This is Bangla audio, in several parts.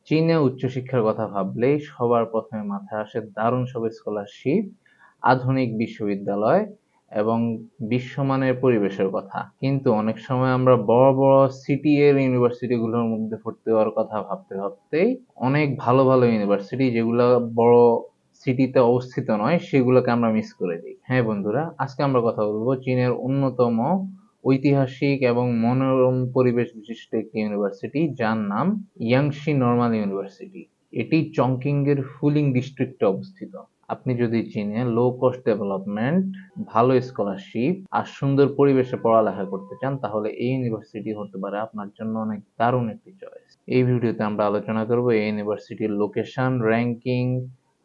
চীনে উচ্চশিক্ষার কথা ভাবলেই সবার প্রথমে মাথায় আসে দারুণ সব স্কলারশিপ, আধুনিক বিশ্ববিদ্যালয় এবং বিশ্বমানের পরিবেশের কথা। কিন্তু অনেক সময় আমরা বড় বড় সিটি এর ইউনিভার্সিটিগুলোর মধ্যে ভর্তি হওয়ার কথা ভাবতে ভাবতেই অনেক ভালো ভালো ইউনিভার্সিটি যেগুলো বড় সিটিতে অবস্থিত নয় সেগুলোকে আমরা মিস করে দিই। হ্যাঁ বন্ধুরা, আজকে আমরা কথা বলবো চীনের অন্যতম ঐতিহাসিক এবং মনোরম পরিবেশ বিশিষ্ট একটি ইউনিভার্সিটি যার নাম ইয়াংশি নর্মাল ইউনিভার্সিটি। এটি চংকিং এর ফুলিং ডিস্ট্রিক্টে অবস্থিত। আপনি যদি চীনে লো কস্ট ডেভেলপমেন্ট, ভালো স্কলারশিপ আর সুন্দর পরিবেশে পড়ালেখা করতে চান তাহলে এই ইউনিভার্সিটি হতে পারে আপনার জন্য অনেক দারুণ একটি চয়েস। এই ভিডিওতে আমরা আলোচনা করব এই ইউনিভার্সিটির লোকেশন, র্যাঙ্কিং,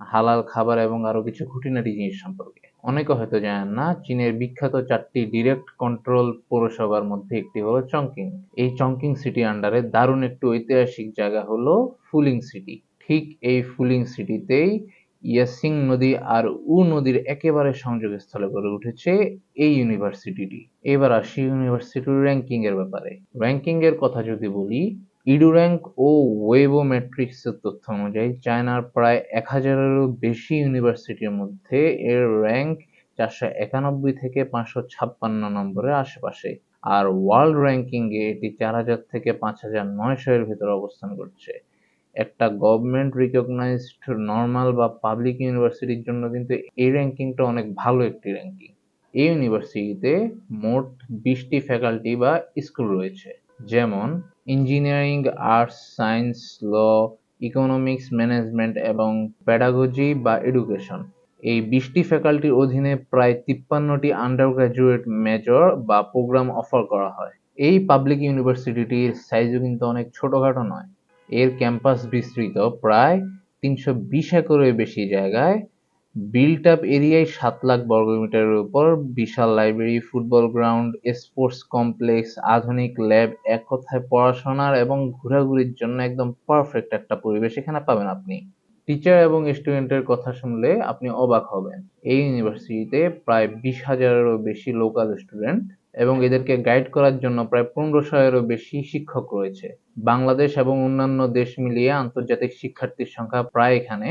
হালাল খাবার এবং আরো কিছু খুঁটিনাটি জিনিস সম্পর্কে। অনেকে হয়তো জানেন না, চীনের বিখ্যাত 4টি ডিরেক্ট কন্ট্রোল পৌরসভার মধ্যে একটি হলো চংকিং। এই চংকিং সিটি আন্ডারে দারুণ একটি ঐতিহাসিক জায়গা হলো ফুলিং সিটি। ঠিক এই ফুলিং সিটিতেই ইয়াসিং নদী আর উ নদীর একেবারে সংযোগস্থলে গড়ে উঠেছে এই ইউনিভার্সিটিটি। এবার আসি ইউনিভার্সিটির র্যাঙ্কিং এর ব্যাপারে। র্যাঙ্কিং এর কথা যদি বলি, ইডুর্যাঙ্ক ও ওয়েবো ম্যাট্রিক্সের তথ্য অনুযায়ী চায়নার প্রায় 1000-এরও বেশি ইউনিভার্সিটির মধ্যে এর র্যাঙ্ক 491 থেকে 556 নম্বরের আশেপাশে। আর ওয়ার্ল্ড র্যাঙ্কিংয়ে এটি 4000 থেকে 5900 এর ভেতরে অবস্থান করছে। একটা গভর্নমেন্ট রিকগনাইজড নর্মাল বা পাবলিক ইউনিভার্সিটির জন্য কিন্তু এই র্যাঙ্কিংটা অনেক ভালো একটি র্যাঙ্কিং। এই ইউনিভার্সিটিতে মোট 20টি ফ্যাকাল্টি বা স্কুল রয়েছে, যেমন ইঞ্জিনিয়ারিং, আর্টস, সায়েন্স, ল, ইকোনমিক্স, ম্যানেজমেন্ট এবং পেডাগজি বা এডুকেশন। এই 20টি ফ্যাকাল্টির অধীনে প্রায় 53টি আন্ডার গ্রাজুয়েট মেজর বা প্রোগ্রাম অফার করা হয়। এই পাবলিক ইউনিভার্সিটিটির সাইজও কিন্তু অনেক ছোটখাটো নয়। এর ক্যাম্পাস বিস্তৃত প্রায় 320 একরের বেশি জায়গায়, বিল্ট আপ এরিয়ায় 7 লাখ বর্গমিটারের উপর, বিশাল library, football ground, sports complex, আধুনিক ল্যাব, এক কথায় পড়াশোনার এবং ঘোরাঘুরির জন্য একদম পারফেক্ট একটা পরিবেশ এখানে পাবেন আপনি। টিচার এবং স্টুডেন্টের কথা শুনলে আপনি অবাক হবেন। এই ইউনিভার্সিটিতে প্রায় 20,000-এরও বেশি লোকাল স্টুডেন্ট এবং এদেরকে গাইড করার জন্য প্রায় 1500-এরও বেশি শিক্ষক রয়েছে। বাংলাদেশ এবং অন্যান্য দেশ মিলিয়ে আন্তর্জাতিক শিক্ষার্থীর সংখ্যা প্রায় এখানে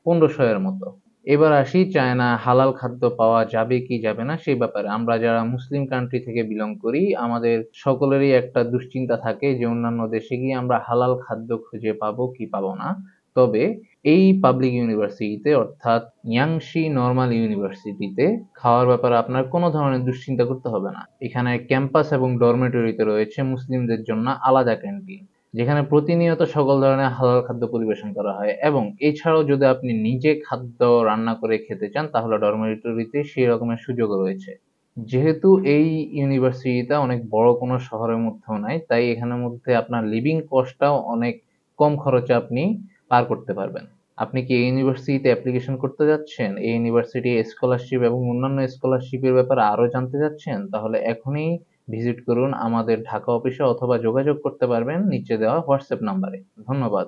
1500 এর মতো। এবার আসি চায়না হালাল খাদ্য পাওয়া যাবে কি যাবে না সেই ব্যাপারে। আমরা যারা মুসলিম কান্ট্রি থেকে বিলং করি আমাদের সকলেরই একটা দুশ্চিন্তা থাকে যে অন্যান্য দেশে গিয়ে আমরা হালাল খাদ্য খুঁজে পাবো কি পাবো না। তবে এই পাবলিক ইউনিভার্সিটিতে অর্থাৎ ইয়াংশি নর্মাল ইউনিভার্সিটিতে খাওয়ার ব্যাপারে আপনার কোনো ধরনের দুশ্চিন্তা করতে হবে না। এখানে ক্যাম্পাস এবং ডরমেটরিতে রয়েছে মুসলিমদের জন্য আলাদা ক্যান্টিন, যেখানে প্রতিনিয়ত সকল ধরনের হালাল খাদ্য পরিবেশন করা হয়। এবং এছাড়াও যদি আপনি নিজে খাদ্য রান্না করে খেতে চান তাহলে ডরমেটরিতে সেই রকমের সুযোগও রয়েছে। যেহেতু এই ইউনিভার্সিটিটা অনেক বড় কোনো শহরের মধ্যেও নাই, তাই এখানের মধ্যে আপনার লিভিং কস্টটাও অনেক কম খরচে আপনি পার করতে পারবেন। আপনি কি এই ইউনিভার্সিটিতে অ্যাপ্লিকেশন করতে যাচ্ছেন, এই ইউনিভার্সিটি স্কলারশিপ এবং অন্যান্য স্কলারশিপের ব্যাপারে আরো জানতে যাচ্ছেন, তাহলে এখনই ভিজিট করুন আমাদের ঢাকা অফিসে অথবা যোগাযোগ করতে পারবেন নিচে দেওয়া হোয়াটসঅ্যাপ নাম্বারে। ধন্যবাদ।